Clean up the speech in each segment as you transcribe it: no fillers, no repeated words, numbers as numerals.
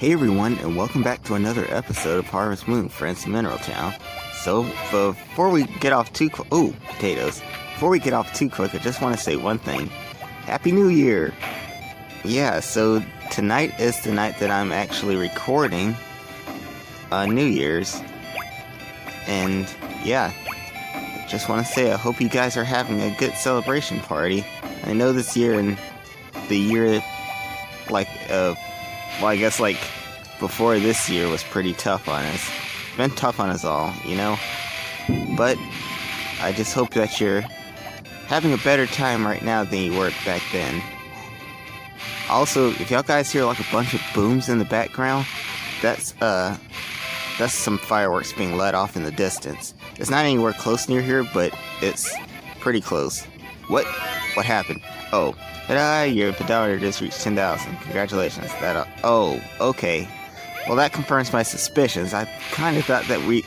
Hey everyone, and welcome back to another episode of Harvest Moon, Friends of Mineral Town. So, before we get off too potatoes. Before we get off too quick, I just want to say one thing. Happy New Year! Yeah, so tonight is the night that I'm actually recording New Year's. And yeah, just want to say I hope you guys are having a good celebration party. I know this year and the year, I guess before this year was pretty tough on us. It's been tough on us all, you know? But I just hope that you're having a better time right now than you were back then. Also, if y'all guys hear like a bunch of booms in the background, that's some fireworks being let off in the distance. It's not anywhere close near here, but it's pretty close. What happened? Oh, your pedometer just reached 10,000. Congratulations. Okay. Well, that confirms my suspicions. I kind of thought that we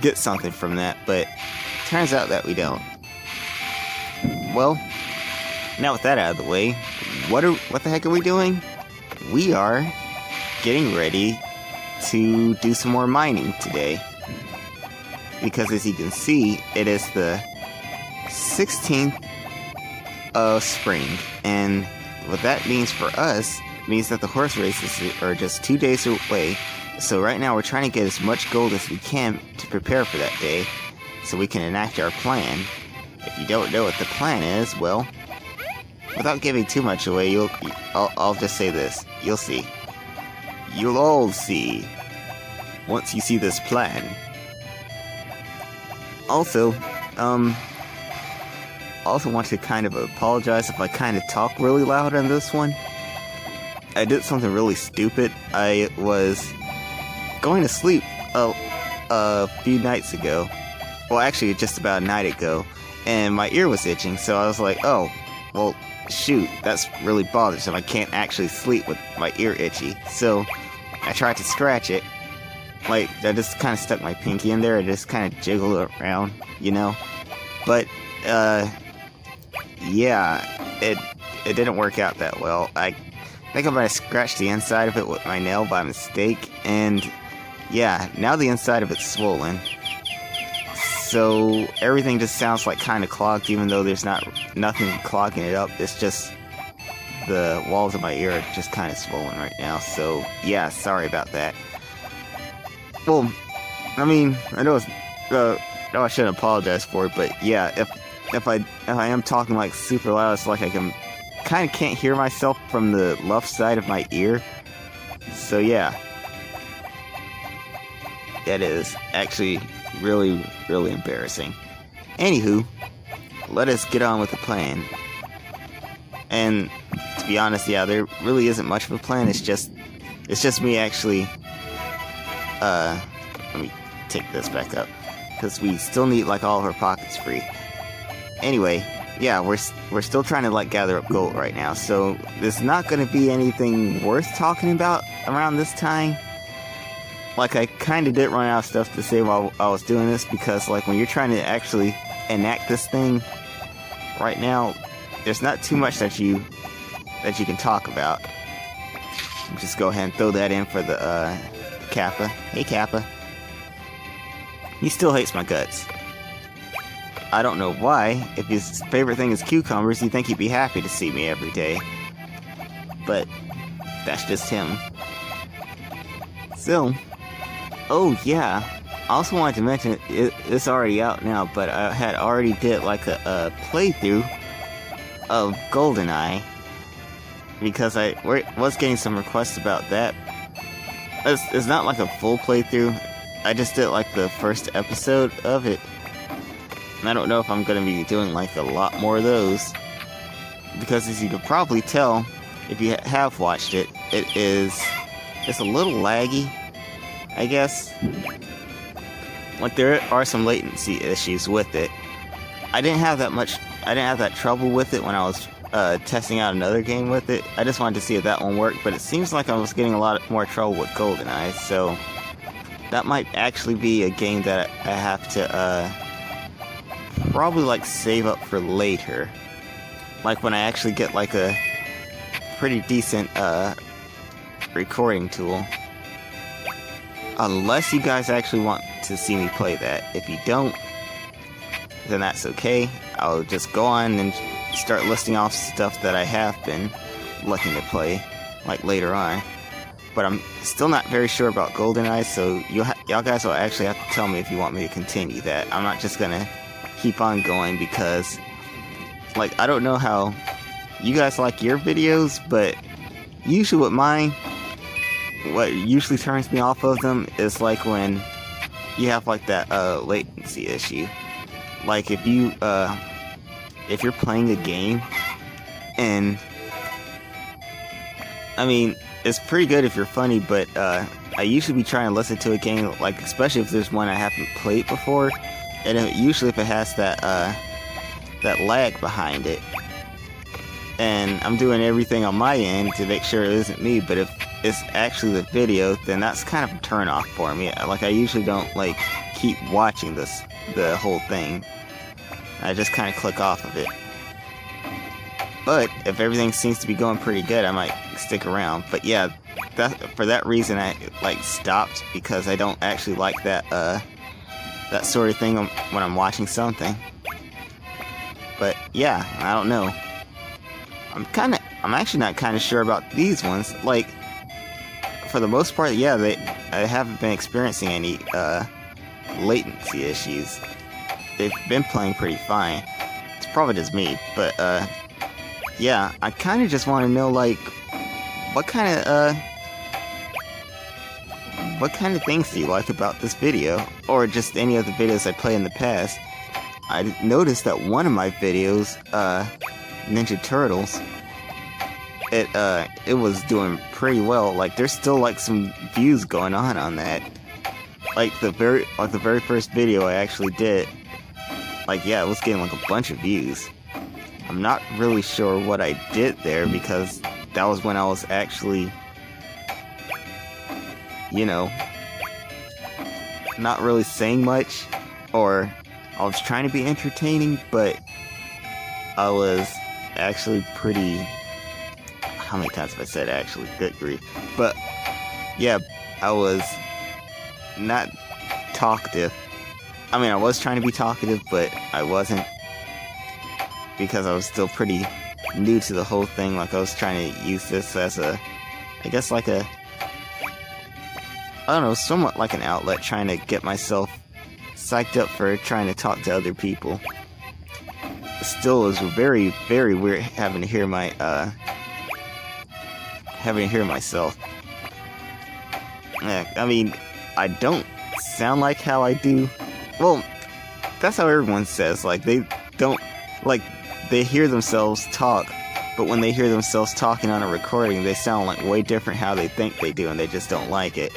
get something from that, but turns out that we don't. Well, now with that out of the way, what the heck are we doing? We are getting ready to do some more mining today. Because as you can see, it is the 16th of spring, and what that means for us means that the horse races are just 2 days away. So right now we're trying to get as much gold as we can to prepare for that day, so we can enact our plan. If you don't know what the plan is, well, without giving too much away, I'll just say this: you'll see. You'll all see once you see this plan. Also want to kind of apologize if I kind of talk really loud on this one. I did something really stupid. I was going to sleep a few nights ago. Well, actually, just about a night ago. And my ear was itching, so I was like, oh, well, shoot, that's really bothersome. I can't actually sleep with my ear itchy. So I tried to scratch it. I just kind of stuck my pinky in there and just kind of jiggled around, you know? But, yeah, it didn't work out that well. I think I might have scratched the inside of it with my nail by mistake, and yeah, now the inside of it's swollen. So everything just sounds like kind of clogged, even though there's nothing clogging it up. It's just the walls of my ear are just kind of swollen right now. So yeah, sorry about that. Well, I mean, I know I shouldn't apologize for it, but yeah, if I am talking like super loud, it's like I kind of can't hear myself from the left side of my ear. So yeah, that is actually really, really embarrassing. Anywho, let us get on with the plan. And to be honest, yeah, there really isn't much of a plan. It's just me actually. Let me take this back up, because we still need all of our pockets free. Anyway, yeah, we're still trying to gather up gold right now, so there's not going to be anything worth talking about around this time. I kind of did run out of stuff to say while I was doing this, because when you're trying to actually enact this thing right now, there's not too much that you can talk about. Just go ahead and throw that in for the Kappa. Hey Kappa. He still hates my guts. I don't know why. If his favorite thing is cucumbers, you'd think he'd be happy to see me every day. But that's just him. So, oh yeah, I also wanted to mention, it's already out now, but I had already did a playthrough of GoldenEye, because I was getting some requests about that. It's not a full playthrough. I just did the first episode of it. And I don't know if I'm going to be doing a lot more of those, because as you can probably tell if you have watched it, it's a little laggy, I guess. There are some latency issues with it. I didn't have that trouble with it when I was testing out another game with it. I just wanted to see if that one worked, but it seems like I was getting a lot more trouble with GoldenEye, so that might actually be a game that I have to probably save up for later. When I actually get a pretty decent recording tool. unless you guys actually want to see me play that. If you don't, then that's okay. I'll just go on and start listing off stuff that I have been looking to play, like later on. But I'm still not very sure about GoldenEye, so y'all guys will actually have to tell me if you want me to continue that. I'm not just gonna keep on going because, like, I don't know how you guys like your videos, but usually with mine, what usually turns me off of them is like when you have like that latency issue. Like if you're playing a game, and I mean, it's pretty good if you're funny, but I usually be trying to listen to a game, like especially if there's one I haven't played before, and usually if it has that lag behind it, and I'm doing everything on my end to make sure it isn't me, but if it's actually the video, then that's kind of a turn off for me. Like I usually don't like keep watching the whole thing. I just kind of click off of it. But if everything seems to be going pretty good, I might stick around. But yeah, for that reason I like stopped, because I don't actually like that sort of thing when I'm watching something. But yeah, I don't know. I'm actually not kind of sure about these ones. Like, for the most part, yeah, I haven't been experiencing any latency issues. They've been playing pretty fine. It's probably just me, but yeah, I kind of just want to know, like, what kind of things do you like about this video, or just any of the videos I played in the past? I noticed that one of my videos, Ninja Turtles, it was doing pretty well. Like, there's still like some views going on that. Like the very first video I actually did, like, yeah, it was getting like a bunch of views. I'm not really sure what I did there, because that was when I was actually, you know, not really saying much, or I was trying to be entertaining, but I was actually pretty... How many times have I said actually? Good grief. But yeah, I was not talkative. I mean, I was trying to be talkative, but I wasn't, because I was still pretty new to the whole thing. Like, I was trying to use this as a, I guess, like a, I don't know, somewhat like an outlet, trying to get myself psyched up for trying to talk to other people. Still, it was very, very weird having to hear myself. Yeah, I mean, I don't sound like how I do. Well, that's how everyone says. Like, they don't, like, they hear themselves talk, but when they hear themselves talking on a recording, they sound like way different how they think they do, and they just don't like it.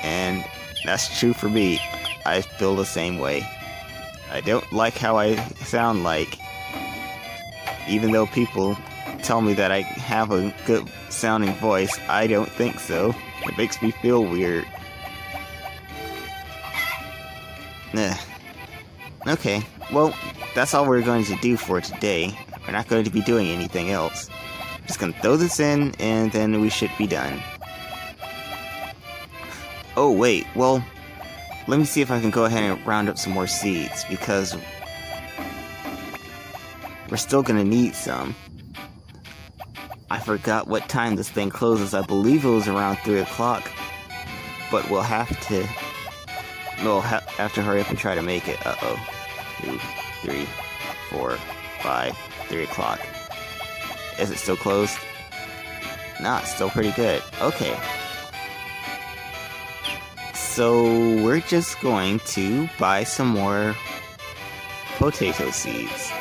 And that's true for me. I feel the same way. I don't like how I sound like, even though people tell me that I have a good sounding voice. I don't think so. It makes me feel weird. Okay, well, that's all we're going to do for today. We're not going to be doing anything else. Just gonna throw this in, and then we should be done. Oh wait, well, let me see if I can go ahead and round up some more seeds, because we're still gonna need some. I forgot what time this thing closes. I believe it was around 3 o'clock, but we'll have to hurry up and try to make it. 2, 3, 4, 5, 3 o'clock. Is it still closed? Nah, it's still pretty good. Okay. So we're just going to buy some more potato seeds,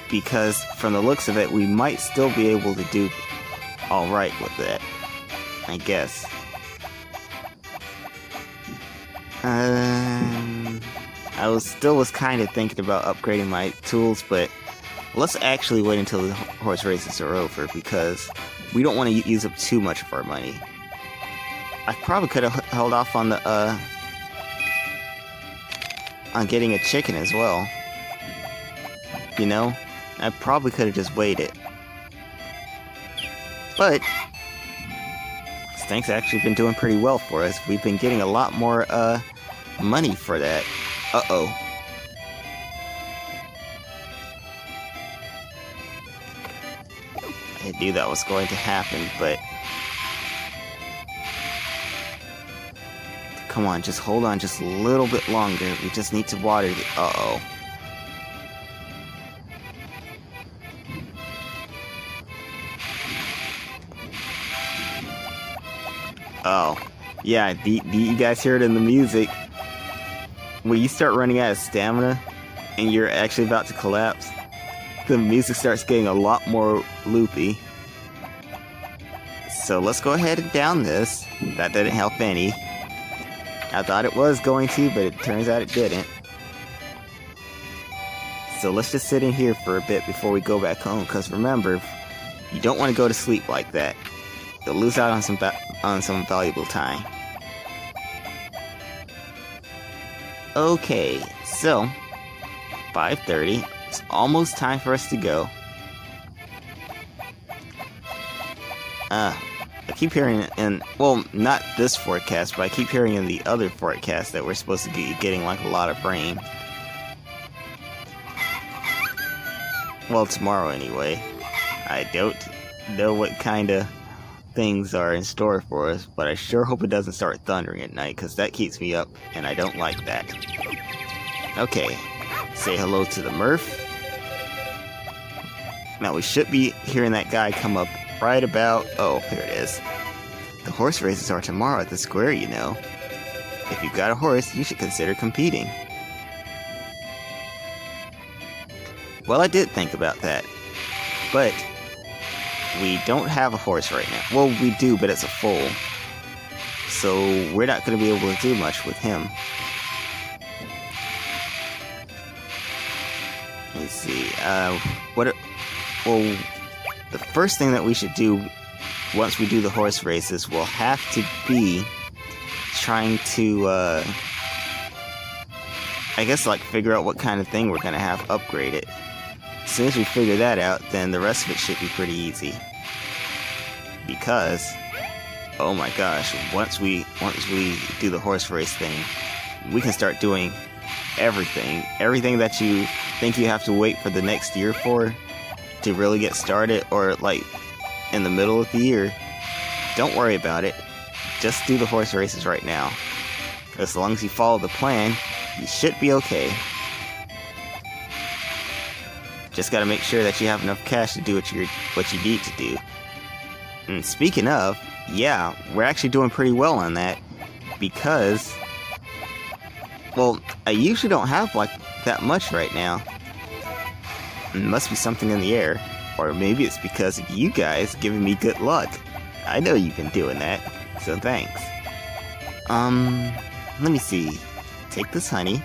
because from the looks of it, we might still be able to do alright with it, I guess. I was kind of thinking about upgrading my tools, but let's actually wait until the horse races are over, because we don't want to use up too much of our money. I probably could have held off on on getting a chicken as well. You know? I probably could have just waited. But Stank's actually been doing pretty well for us. We've been getting a lot more, money for that. Uh-oh. I knew that was going to happen, but... Come on, just hold on just a little bit longer. We just need to water the... Uh-oh. Oh. Yeah, do you guys hear it in the music? When you start running out of stamina, and you're actually about to collapse, the music starts getting a lot more loopy. So let's go ahead and down this. That didn't help any. I thought it was going to, but it turns out it didn't. So let's just sit in here for a bit before we go back home, because remember, you don't want to go to sleep like that. You'll lose out on some valuable time. Okay, so 5:30. It's almost time for us to go. I keep hearing in, well, not this forecast, but I keep hearing in the other forecast that we're supposed to be getting like a lot of rain. Well, tomorrow anyway. I don't know what kind of things are in store for us, but I sure hope it doesn't start thundering at night, because that keeps me up, and I don't like that. Okay, say hello to the Murph. Now we should be hearing that guy come up right about... Oh, here it is. The horse races are tomorrow at the square, you know. If you've got a horse, you should consider competing. Well, I did think about that, but we don't have a horse right now. Well, we do, but it's a foal, so we're not going to be able to do much with him. Let's see, well, the first thing that we should do once we do the horse races will have to be trying to, I guess, like, figure out what kind of thing we're going to have upgraded. As soon as we figure that out, then the rest of it should be pretty easy. Because, oh my gosh, once we do the horse race thing, we can start doing everything. Everything that you think you have to wait for the next year for to really get started, or like in the middle of the year, don't worry about it. Just do the horse races right now. As long as you follow the plan, you should be okay. Just gotta make sure that you have enough cash to do what you need to do. And speaking of, yeah, we're actually doing pretty well on that, because, well, I usually don't have like that much right now. It must be something in the air, or maybe it's because of you guys giving me good luck. I know you've been doing that, so thanks. Let me see. Take this honey.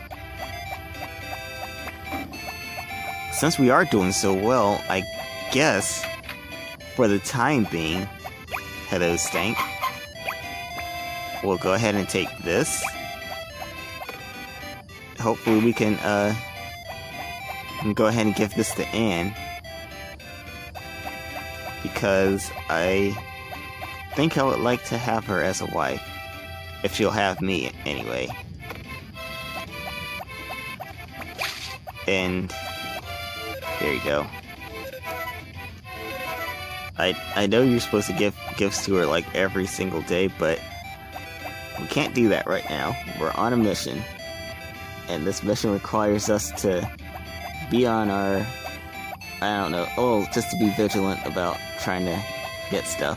Since we are doing so well, I guess, for the time being, hello Stank, we'll go ahead and take this. Hopefully we can go ahead and give this to Anne, because I think I would like to have her as a wife, if she'll have me anyway. And there you go. I know you're supposed to give gifts to her like every single day, but we can't do that right now. We're on a mission, and this mission requires us to be on our, I don't know, just to be vigilant about trying to get stuff.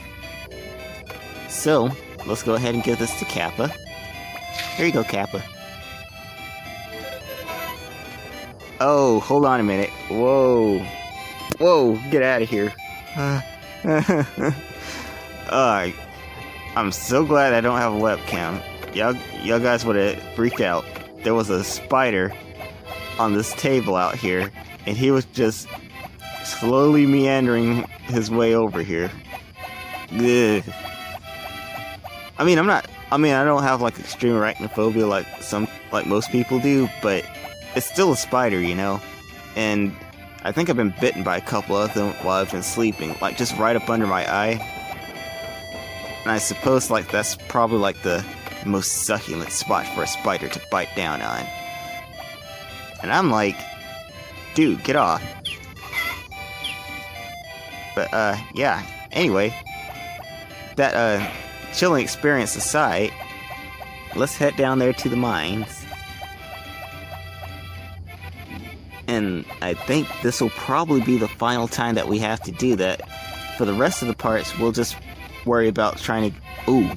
So, let's go ahead and give this to Kappa. Here you go, Kappa. Oh, hold on a minute. Whoa. Whoa, get out of here. I'm so glad I don't have a webcam. Y'all guys would have freaked out. There was a spider on this table out here, and he was just slowly meandering his way over here. Ugh. I mean, I don't have like extreme arachnophobia like most people do, but it's still a spider, you know? And I think I've been bitten by a couple of them while I've been sleeping, like just right up under my eye. And I suppose like that's probably like the most succulent spot for a spider to bite down on. And I'm like, dude, get off. But yeah, anyway, that chilling experience aside, let's head down there to the mines. And I think this will probably be the final time that we have to do that. For the rest of the parts, we'll just worry about trying to... Ooh.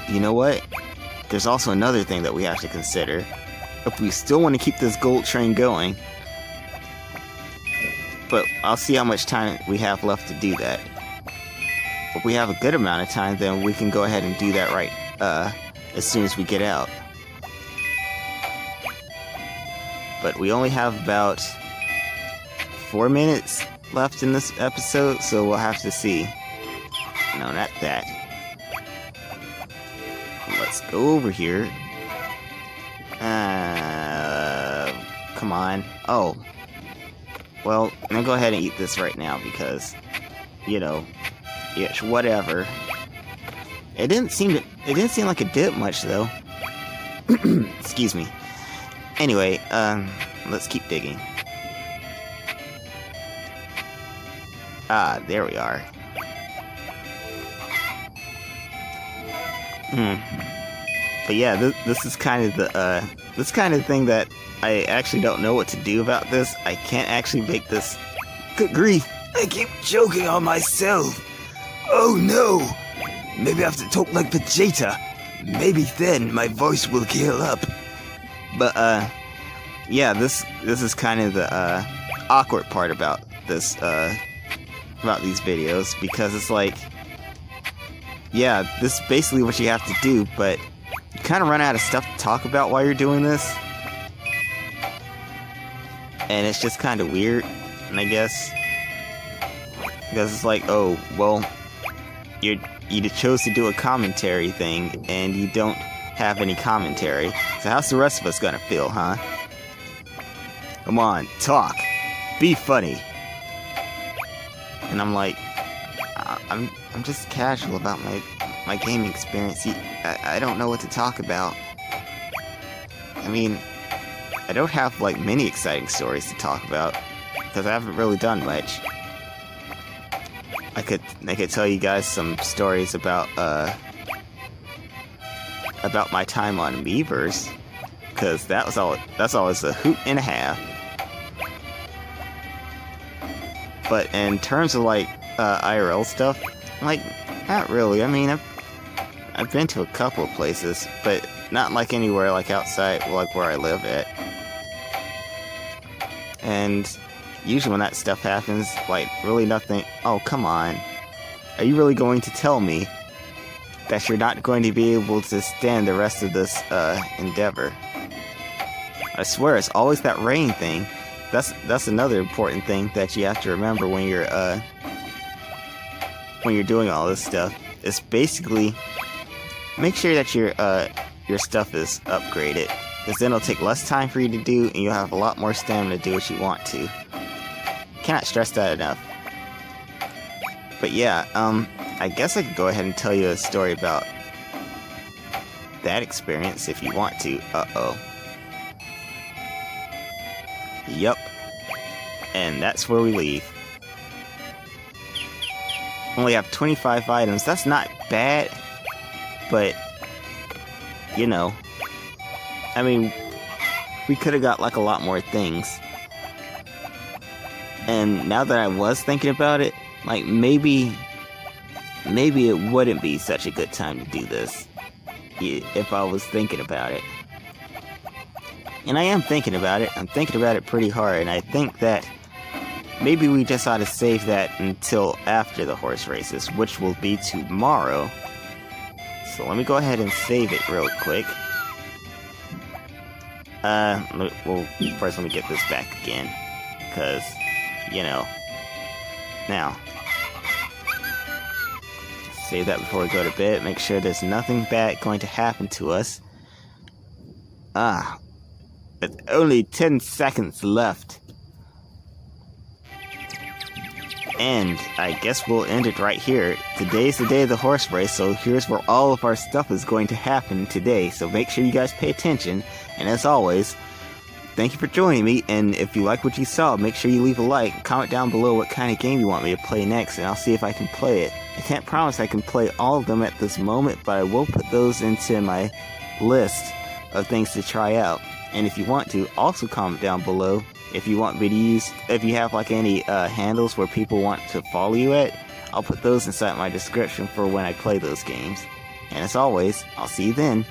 You know what? There's also another thing that we have to consider. If we still want to keep this gold train going. But I'll see how much time we have left to do that. If we have a good amount of time, then we can go ahead and do that right as soon as we get out. But we only have about 4 minutes left in this episode, so we'll have to see. No, not that. Let's go over here. Come on. Oh. Well, I'm gonna go ahead and eat this right now because, you know, yes, whatever. It didn't seem like it did much though. Excuse me. Anyway, let's keep digging. Ah, there we are. But yeah, this is kind of the thing that I actually don't know what to do about this. I can't actually make this. Good grief! I keep choking on myself. Oh no! Maybe I have to talk like Vegeta. Maybe then my voice will heal up. But yeah, this is kind of the awkward part about this about these videos, because it's like, yeah, this is basically what you have to do, but you kind of run out of stuff to talk about while you're doing this, and it's just kind of weird, I guess, because it's like, oh, well, you chose to do a commentary thing, and you don't have any commentary, so how's the rest of us gonna feel, huh? Come on, talk, be funny. And I'm like, I'm just casual about my gaming experience. I don't know what to talk about. I mean, I don't have like many exciting stories to talk about because I haven't really done much. I could tell you guys some stories about my time on Miiverse, because that's always a hoot and a half. But in terms of like IRL stuff, like, not really. I mean, I've been to a couple of places, but not like anywhere like outside like where I live at. And usually when that stuff happens, like, really nothing. Oh, come on. Are you really going to tell me that you're not going to be able to stand the rest of this endeavor? I swear, it's always that rain thing. That's another important thing that you have to remember when you're doing all this stuff. It's basically make sure that your stuff is upgraded, because then it'll take less time for you to do, and you'll have a lot more stamina to do what you want to. Cannot stress that enough. But yeah, I guess I could go ahead and tell you a story about that experience if you want to. Uh-oh. Yup. And that's where we leave. Only have 25 items. That's not bad. But, you know, I mean, we could have got like a lot more things. And now that I was thinking about it, like, maybe it wouldn't be such a good time to do this if I was thinking about it. And I am thinking about it. I'm thinking about it pretty hard, and I think that maybe we just ought to save that until after the horse races, which will be tomorrow. So let me go ahead and save it real quick. Well, first let me get this back again, because, you know. Now, save that before we go to bed. Make sure there's nothing bad going to happen to us. It's only 10 seconds left. And I guess we'll end it right here. Today's the day of the horse race, so here's where all of our stuff is going to happen today. So make sure you guys pay attention. And as always, thank you for joining me. And if you like what you saw, make sure you leave a like. Comment down below what kind of game you want me to play next, and I'll see if I can play it. I can't promise I can play all of them at this moment, but I will put those into my list of things to try out. And if you want to, also comment down below if you want me to use, if you have like any handles where people want to follow you at. I'll put those inside my description for when I play those games. And as always, I'll see you then.